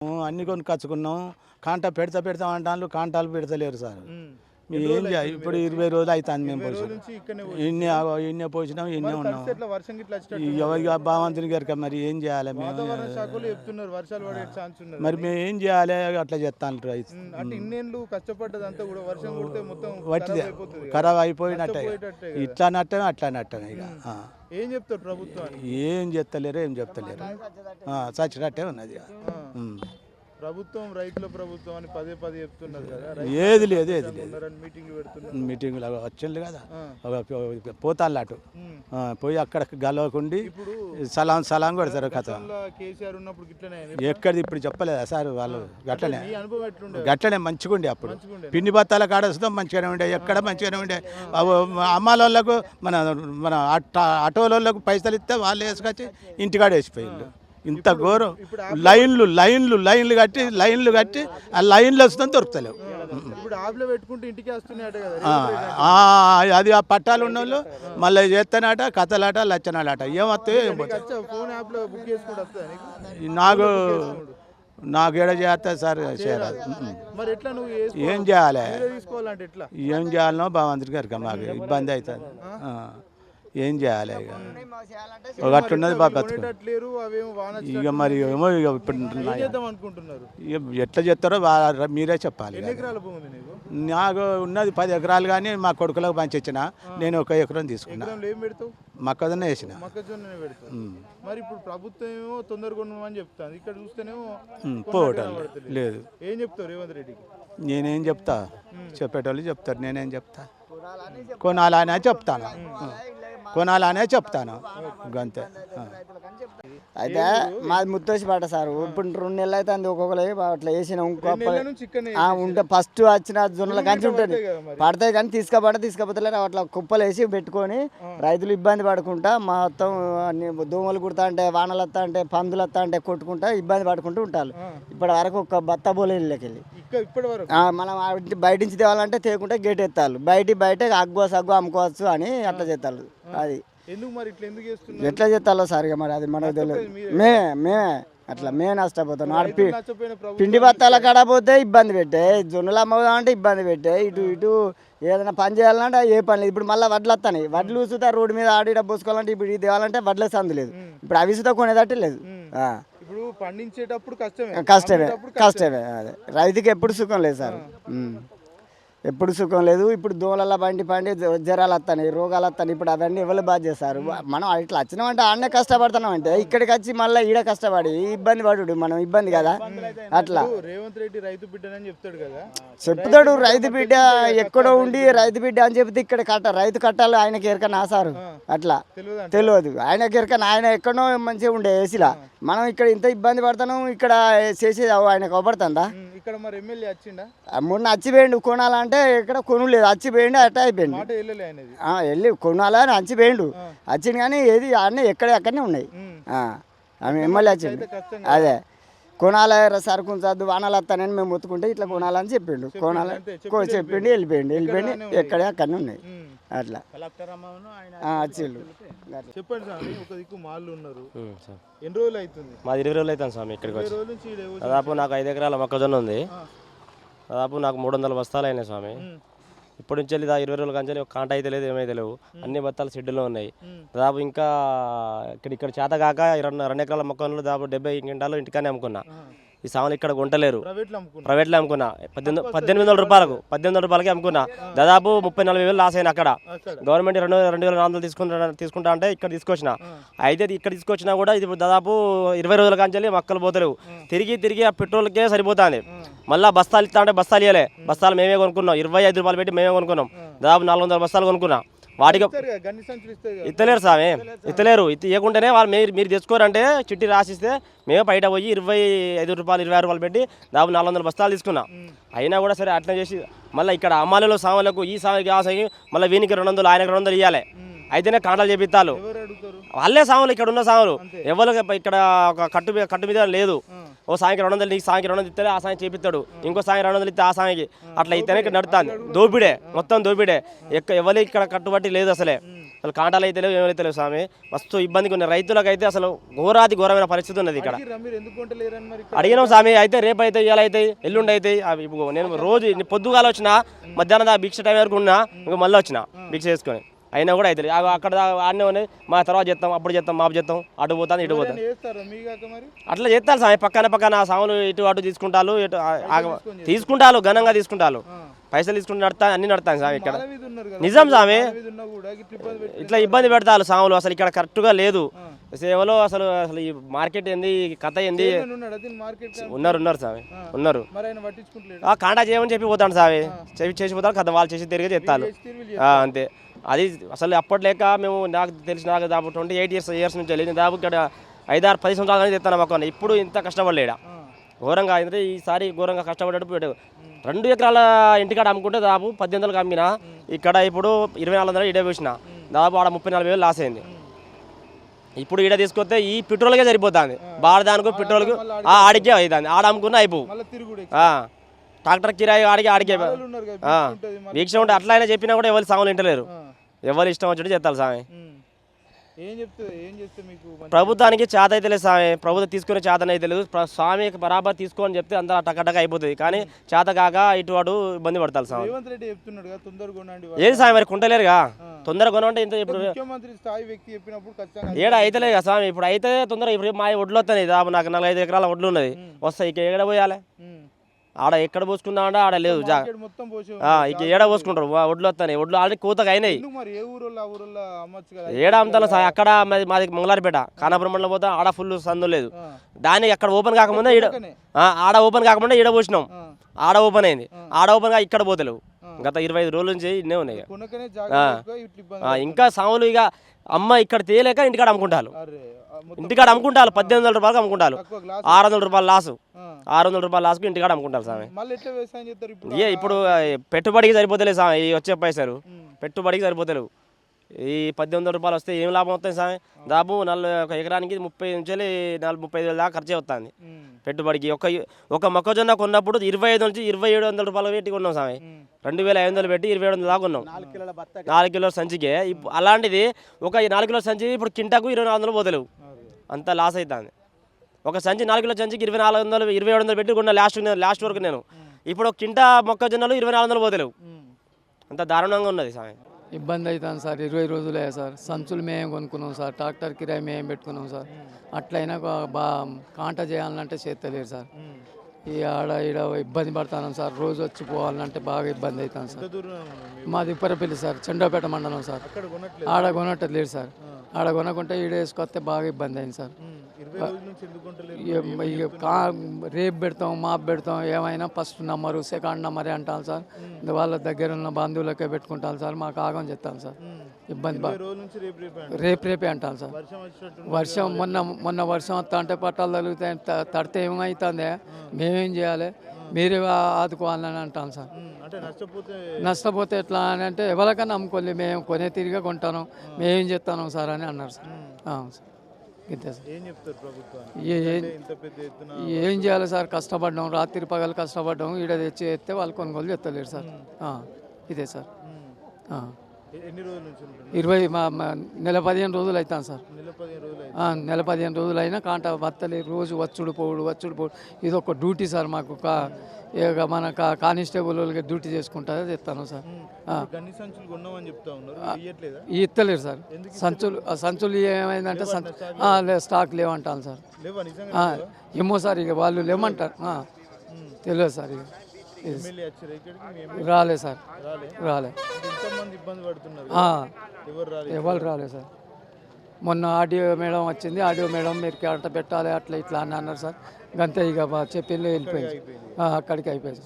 అన్ని కొనుక్కొచ్చుకున్నాం. కాంటా పెడతాం అంటాను, కాంటాలు పెడతలేరు సార్. ఏం చేయాలి ఇప్పుడు? 20 రోజులు అవుతుంది మేము పోసినాం. ఇన్నే పోసినాం, ఇన్నే ఉన్నాం. ఎవరికి భగవంతుని గారికి మరి ఏం చేయాలి మేము? మరి మేము ఏం చేయాలి? అట్లా చెప్తాను రైతు. వట్టిదే ఖరాబ్ అయిపోయినట్టే. ఇట్లా నట్టమే అట్లా నట్టమే. ఇక ఏం చెప్తారు ప్రభుత్వానికి? ఏం చెప్తలేరు, ఏం చెప్తలేరు. చచ్చినట్టే ఉన్నది. ప్రభుత్వం రైతుల ప్రభుత్వం అని పదే చెప్తున్నారు కదా. ఏది లేదు, ఏది లేదు. మీటింగ్లు వచ్చింది కదా, పోతాళ్ళు అటు పోయి అక్కడ గలవకుండి సలాం కొడతారు కథ. కేసీఆర్ ఉన్నప్పుడు ఎక్కడిది ఇప్పుడు చెప్పలేదా సార్? వాళ్ళు గట్లనే మంచిగా ఉండే. అప్పుడు పిండి బత్తాల కాడ వస్తాం మంచిగానే ఉండే, ఎక్కడ మంచిగానే ఉండే. అమ్మాలకు మన ఆటోలకు పైసలు ఇస్తే వాళ్ళు వేసుకొచ్చి ఇంటికాడ వేసిపోయిండు. ఇంత ఘోరం. లైన్లు కట్టి ఆ లైన్లు వస్తుందని దొరుకుతలేవు. అది ఆ పట్టాలు ఉన్న వాళ్ళు మళ్ళీ చేస్తానట, కథలాట, లచ్చనాలట. ఏమవుతాయో ఏం పోతాయి. నాకు ఏడ చేస్తా సార్ చేయరాదు. ఏం చేయాలి? ఏం చేయాలనో భగవంతుడి గారికి మాకు ఇబ్బంది అవుతుంది. ఏం చేయాలి? ఇక అట్లున్నది బాబు. ఇక మరి ఏమో ఇప్పుడు ఎట్లా చెప్తారో మీరే చెప్పాలి. నాకు ఉన్నది 10 ఎకరాలు, కానీ మా కొడుకులకు పంచిచ్చిన. నేను 1 ఎకరం తీసుకున్నా. మొక్కజొన్న వేసిన. మరి ఇప్పుడు ప్రభుత్వం ఏమో తొందరగా అని చెప్తాను, ఇక్కడ చూస్తేనేమో పోవటం లేదు. ఏం చెప్తారు రేవంత్ రెడ్డికి? నేనేం చెప్తా? చెప్పేటోళ్ళు చెప్తారు, నేనేం చెప్తా? కొనాలనే చెప్తాను, కొనాలనే చెప్తాను, అంతే. అయితే మాది ముత్తోసిపేట సార్. ఇప్పుడు 2 నెలలు అయితే అంది. ఒక్కొక్కరు అట్లా వేసిన ఉంటే ఫస్ట్ వచ్చిన జొన్నల కంచి ఉంటుంది, పడతాయి కానీ తీసుకపోతలేరు. అట్లా కుప్పలు వేసి పెట్టుకొని రైతులు ఇబ్బంది పడుకుంటా మొత్తం దోమలు కుడతా అంటే, వానలు వస్తా అంటే, పందులు వస్తా అంటే కొట్టుకుంటా ఇబ్బంది పడుకుంటూ ఉంటారు. ఇప్పటి వరకు ఒక బత్త బోలేళ్ళకి వెళ్ళి మనం బయట నుంచి తేవాలంటే తేకుంటే గేట్ ఎత్తాలి, బయట సగ్గు అమ్ముకోవచ్చు అని అట్లా చేస్తారు. అది ఎట్లా చేస్తాలో సార్ ఇక మరి అది మనకు తెలియదు. మేమే అట్లా మేమే నష్టపోతాం. పిండి బత్తాల కాడ పోతే ఇబ్బంది పెట్టే, జొన్నలు అమ్మదామంటే ఇబ్బంది పెట్టే, ఇటు ఏదైనా పని చేయాలంటే ఏ పని లేదు. ఇప్పుడు మళ్ళీ వడ్లు వస్తాయి, వడ్లు చూస్తా రోడ్డు మీద ఆడిడ పోసుకోవాలంటే ఇప్పుడు ఇది తేవాలంటే వడ్లే సందు లేదు. ఇప్పుడు అవి చూస్తా కొనేదట్టు లేదు. పండించేటప్పుడు కష్టమే. అదే రైతుకి ఎప్పుడు సుఖం లేదు సార్, ఎప్పుడు సుఖం లేదు. ఇప్పుడు దోమల పండి జ్వరాలు వస్తాయి, రోగాలు వస్తాయి. ఇప్పుడు అవన్నీ ఎవరు బాధ చేస్తారు? మనం ఇట్లా వచ్చినామంటే ఆడనే కష్టపడుతున్నాం అంటే ఇక్కడికి వచ్చి మళ్ళీ ఈడ కష్టపడి ఇబ్బంది పడు మనం ఇబ్బంది కదా. అట్లా రేవంత్ రెడ్డి రైతు బిడ్డ అని చెప్తాడు కదా, చెప్తాడు. రైతు బిడ్డ ఎక్కడో ఉండి రైతు బిడ్డ అని చెప్తే ఇక్కడ రైతు కట్టాలి ఆయనకి ఎరకనా సారు? అట్లా తెలియదు ఆయనకి ఎరకనా. ఆయన ఎక్కడో మంచిగా ఉండే ఏసీలా, మనం ఇక్కడ ఇంత ఇబ్బంది పడతాను. ఇక్కడ చేసేది ఆయనకు అవపడుతుందా? ఇక్కడ మరి ఎమ్మెల్యే వచ్చిండా? మొన్న వచ్చిపోయిండు కొనాలంటే ఇక్కడ కొనులేదు, వచ్చిపోయిండు అట్లా అయిపోయింది. వెళ్ళి కొనాలని వచ్చిపోయిండు, వచ్చింది కానీ ఏది అన్నీ అక్కడనే ఉన్నాయి. ఆమె ఎమ్మెల్యే వచ్చిండు. అదే కొనాలి సరుకు చదువు వానాలు వస్తానని మేము మొత్తుకుంటే ఇట్లా కొనాలని చెప్పిండు. చెప్పిండు వెళ్ళిపోయిండు ఎక్కడే అక్కడనే ఉన్నాయి. అట్లా వచ్చిండు. చెప్పండి సార్, ఒక దిక్కు మాళ్ళు ఉన్నారు, ఎన్ని రోజులు అవుతుంది? మాది 20 రోజులు అవుతుంది స్వామి. ఇక్కడికి వచ్చి దాదాపు నాకు 5 ఎకరాల మొక్కజొన్న ఉంది. దాదాపు నాకు 300 బస్తాలు అయినాయి స్వామి. ఇప్పటి నుంచి వెళ్ళి 20 రోజుల కంచెలి ఒక కాంట అయితే లేదు, ఏమైతే లేవు. అన్ని బత్తాలు షెడ్యూల్లో ఉన్నాయి. దాదాపు ఇంకా ఇక్కడ చేత కాక 2 ఎకరాల మొక్కలు దాదాపు 70 క్వింటాలు ఇంటికానే అమ్ముకున్నా. ఈ సామాన్లు ఇక్కడ కొంటలేరు, ప్రైవేట్లో అమ్ముకున్నా. 1800 రూపాయలకి అమ్ముకున్నా. దాదాపు 30-40 వేలు లాస్ అయినా. అక్కడ గవర్నమెంట్ 2400 తీసుకుంటా అంటే ఇక్కడ తీసుకొచ్చిన. అయితే ఇక్కడ తీసుకొచ్చినా కూడా ఇది దాదాపు 20 రోజుల కాంచెల్లి మొక్కలు పోతలేవు. తిరిగి ఆ పెట్రోల్కే సరిపోతుంది. మళ్ళీ బస్తాలు ఇస్తా అంటే బస్తాలు ఇవ్వలే. బస్తాలు మేమే కొనుక్కున్నాం, 25 రూపాయలు పెట్టి మేమే కొనుక్కున్నాం. దాదాపు 400 బస్తాలు కొనుక్కున్నాం. వాటికి ఇస్తలేరు స్వామి, ఇస్తలేరు. ఇవ్వకుంటేనే వాళ్ళు మీరు తెచ్చుకోరంటే చిట్టి రాసిస్తే మేమే బయట పోయి 25 రూపాయలు 26 రూపాయలు పెట్టి దాదాపు 400 బస్తాలు తీసుకున్నాం. అయినా కూడా సరే అట్లా చేసి మళ్ళీ ఇక్కడ అమ్మాయిలో సామాన్లకు ఈ సామాన్కి ఆ సామాన్కి మళ్ళీ వీనికి 200 ఆయనకు 200 ఇవ్వాలి. అయితేనే కాంటాలు చేపిస్తాలు. వాళ్ళే సామాన్లు ఇక్కడ ఉన్న సామాన్లు ఎవరికి ఇక్కడ ఒక కట్టు మీద లేదు. ఓ సాయంకి 200 నీకు సాయంకి 200 ఇస్తే ఆ సాయం చేపిస్తాడు, ఇంకో సాయం 200 ఇస్తే ఆ సాయంకి. అట్లా అయితేనే ఇక్కడ నడుతుంది. దోపిడే, మొత్తం దోపిడే. ఎవరికి ఇక్కడ కట్టుబట్టి లేదు అసలే. అసలు కాంటాలు అయితే లేవు ఏమైతే లేవు స్వామి. మస్తు ఇబ్బందిగా ఉన్నాయి రైతులకైతే. అసలు ఘోరమైన పరిస్థితి ఉన్నది ఇక్కడ. మీరు ఎందుకు కొంటలేరని మరి ఇక్కడ? అడిగినాం స్వామి. అయితే రేపు అయితే ఇవాళ అయితే ఎల్లుండి అయితే నేను రోజు పొద్దుగాల వచ్చిన మధ్యాహ్నం భిక్ష టైం వరకు ఉన్నా, ఇంకా మళ్ళీ వచ్చిన భిక్ష చేసుకొని అయినా కూడా అయితే అక్కడ ఆడనే ఉన్నాయి. మా తర్వాత చేస్తాం, అప్పుడు చేస్తాం, మాపు చేస్తాం, అటు పోతాను ఇటు పోతాను చేస్తారా మీ కాక మరి? అట్లా చేస్తారు స్వామి. పక్కన సాములు ఇటు అటు తీసుకుంటారు, ఇటు తీసుకుంటారు, ఘనంగా తీసుకుంటారు, పైసలు తీసుకుంటూ నడతా అన్ని నడతాను స్వామి ఇక్కడ. మీద ఉన్నారు కదా, నిజం స్వామి. మీద ఉన్నా కూడా ఇట్లా ఇబ్బంది పెట్టి ఇట్లా ఇబ్బంది పెడతారు సాములు. అసలు ఇక్కడ కరెక్ట్గా లేదు సేవలో. అసలు ఈ మార్కెట్ ఏంది, కథ ఏంది. ఉన్నాడు అది మార్కెట్ ఉన్నారు స్వామి, ఉన్నారు. మరి ఆయన పట్టించుకుంటలేడు. కాంటా చేయమని చెప్పి పోతాను స్వామి. చేసిపోతారు కథ, వాళ్ళు చేసి తిరిగి చేస్తారు అంతే. అది అసలు అప్పట్లేక మేము నాకు 28 ఇయర్స్ నుంచి వెళ్ళి దాదాపు ఇక్కడ 5-6-10 సంవత్సరాలు అనేది తెస్తాను మాకు. ఇప్పుడు ఇంత కష్టపడలేడా ఘోరంగా అయితే ఈసారి ఘోరంగా కష్టపడేటప్పుడు 2 ఎకరాల ఇంటికాడ అమ్ముకుంటే దాదాపు 18,000 అమ్మినా. ఇక్కడ ఇప్పుడు 2400 ఇడే వేసిన, దాదాపు ఆడ 34,000 లాస్ అయింది. ఇప్పుడు ఈడ తీసుకొస్తే ఈ పెట్రోల్కే సరిపోతుంది. బాడదానికి పెట్రోల్కి ఆడికే అవుతుంది. ఆడ అమ్ముకున్న అయిపో ట్రాక్టర్ కిరాయి ఆడికే వీక్ష ఉంటే అట్లా అయినా చెప్పినా కూడా ఎవరు సాములు వింటలేరు. ఎవరు ఇష్టం వచ్చినట్టు చెప్తారు స్వామి. ఏం చెప్తే మీకు ప్రభుత్వానికి చేత అయితే లేదు స్వామి. ప్రభుత్వం తీసుకునే చేతన అయితే లేదు. స్వామి బరాబర్ తీసుకోని చెప్తే అంతా టకటక అయిపోతుంది. కానీ చేత కాక ఇటు అటు ఇబ్బంది పడతారు స్వామి. రేవంత్ రెడ్డి చెప్తున్నాడు కదా తొందరగా కొనండి. ఏది స్వామి మరి కొంటలేరుగా. తొందరగా కొనంటే ఇంత ఇప్పుడు ముఖ్యమంత్రి స్థాయి వ్యక్తి చెప్పినప్పుడు ఖచ్చితంగా ఏడ అయితే లేదు కదా స్వామి. ఇప్పుడు అయితే తొందరగా ఇప్పుడు మా ఒడ్లు వస్తాయి. దాదాపు నాకు 45 ఎకరాల ఒడ్లు ఉన్నది. వస్తాయి ఇక ఏడ పోయాలి. ఆడ ఎక్కడ పోసుకుందామంటే ఆడ లేదు మొత్తం పోసి ఇక ఏడ పోసుకుంటారు. ఒడ్లు వస్తాయి. ఒడ్లు ఆల్రెడీ కూతగా అయినాయి. మరి ఏ ఊరోళ్ళు ఆ ఊరోళ్ళు అమ్మచ్చు కదా. ఏడ అమ్ముతాను అక్కడ మాది మంగళారిపేట కానాపురం మండలం పోతే ఆడ ఫుల్ సందు లేదు. దాన్ని అక్కడ ఓపెన్ కాకముందే ఆడ ఓపెన్ కాకుండా ఈడ పోసినాం. ఆడ ఓపెన్ అయింది. ఆడ ఓపెన్ గా ఇక్కడ పోతలేవు. గత 25 రోజుల నుంచి ఇన్నే ఉన్నాయి. ఇంకా సాములు ఇక అమ్మ ఇక్కడ తేలేక ఇంటికాడ అమ్ముకుంటారు. ఇంటికాడ అమ్ముకుంటారు 18,000 రూపాయలకు అమ్ముకుంటారు. 600 రూపాయలు లాసు. 600 రూపాయలు లాసుకు ఇంటికాడ అమ్ముకుంటారు స్వామి. ఇప్పుడు పెట్టుబడికి సరిపోతలేదు స్వామి. ఈ వచ్చే పైసలు పెట్టుబడికి సరిపోతలేవు. ఈ 18,000 రూపాయలు వస్తే ఏం లాభం వస్తుంది స్వామి. దాదాపు 1 ఎకరానికి 30 నుంచి 35,000 దాకా ఖర్చే వస్తుంది పెట్టుబడికి. ఒక మొక్కజొన్న కొన్నప్పుడు 25 నుంచి 2,700 రూపాయలు పెట్టి కొన్నాం స్వామి. 2,500 పెట్టి 2,700 దాకా కొన్నాం 4 కిలోల సంచికే. అలాంటిది ఒక 4 కిలోల సంచి ఇప్పుడు కింటాకు 2,400 పోతలేవు. అంత లాస్ అవుతుంది. ఒక సంచి 4 కిలోల సంచికి 2,400 2,700 పెట్టి కొన్న లాస్ట్ వరకు నేను. ఇప్పుడు ఒక కింటా మొక్కజొన్నలు 2,400 పోతలేవు. అంత దారుణంగా ఉన్నది స్వామి. ఇబ్బంది అవుతుంది సార్. 20 రోజులే సార్. సంచులు మేము కొనుక్కున్నాం సార్. ట్రాక్టర్ కిరాయి మేము పెట్టుకున్నాం సార్. అట్లయినా కాంట చేయాలంటే చేస్తలేరు సార్. ఈ ఆడ ఈడ ఇబ్బంది పడుతున్నాం సార్. రోజు వచ్చి పోవాలంటే బాగా ఇబ్బంది అవుతుంది సార్. మాది ఉప్పరపల్లి సార్, చండపేట మండలం సార్. ఆడ కొనట్లేదు సార్. ఆడ కొనకుంటే ఈడ వేసుకొస్తే బాగా ఇబ్బంది అయింది సార్. రేపు పెడతాం, మాపు పెడతాం, ఏమైనా ఫస్ట్ నంబరు సెకండ్ నంబరే అంటాను సార్. వాళ్ళ దగ్గర ఉన్న బంధువులకే పెట్టుకుంటాను సార్. మాకు ఆగం చెప్తాను సార్. ఇబ్బంది రేపే అంటాను సార్. వర్షం మొన్న వర్షం వస్తా అంటే పట్టాలు తగులుతాయి. తడితే ఏమవుతుంది, మేమేం చేయాలి, మీరే ఆదుకోవాలని అంటాను సార్. నష్టపోతే ఎట్లా అని అంటే ఎవరికైనా అమ్ముకోలే, మేము కొనే తిరిగా కొంటాను, మేమేం చెప్తాను సార్ అని అన్నారు సార్. సార్ ఇంతే సార్. ఏం చేయాలి సార్, కష్టపడ్డాం, రాత్రి పగలు కష్టపడ్డాం. ఈడ తెచ్చి ఎత్తే వాళ్ళు కొనుగోలు చెప్తలేరు సార్. ఇదే సార్. 15 రోజులు అవుతాను సార్. నెల 15 రోజులు అయినా కాంట బత్తలే. రోజు వచ్చుడు పోవుడు. ఇది ఒక డ్యూటీ సార్ మాకు. మన కానిస్టేబుల్ వాళ్ళకి డ్యూటీ చేసుకుంటా చెప్తాను సార్. ఇస్తలేరు సార్. సంచులు ఏమైందంటే స్టాక్ లేవంటాను సార్. ఏమో సార్, ఇక వాళ్ళు లేమంటారు. తెలియదు సార్. ఇక రాలే సార్. ఎవరు రాలేదు సార్. మొన్న ఆడియో మేడం వచ్చింది. ఆడియో మేడం మీరు క్యారెట్ పెట్టాలి అట్లా ఇట్లా అని అన్నారు సార్. గంతే ఇక చెప్పింది వెళ్ళిపోయింది. అక్కడికి అయిపోయింది.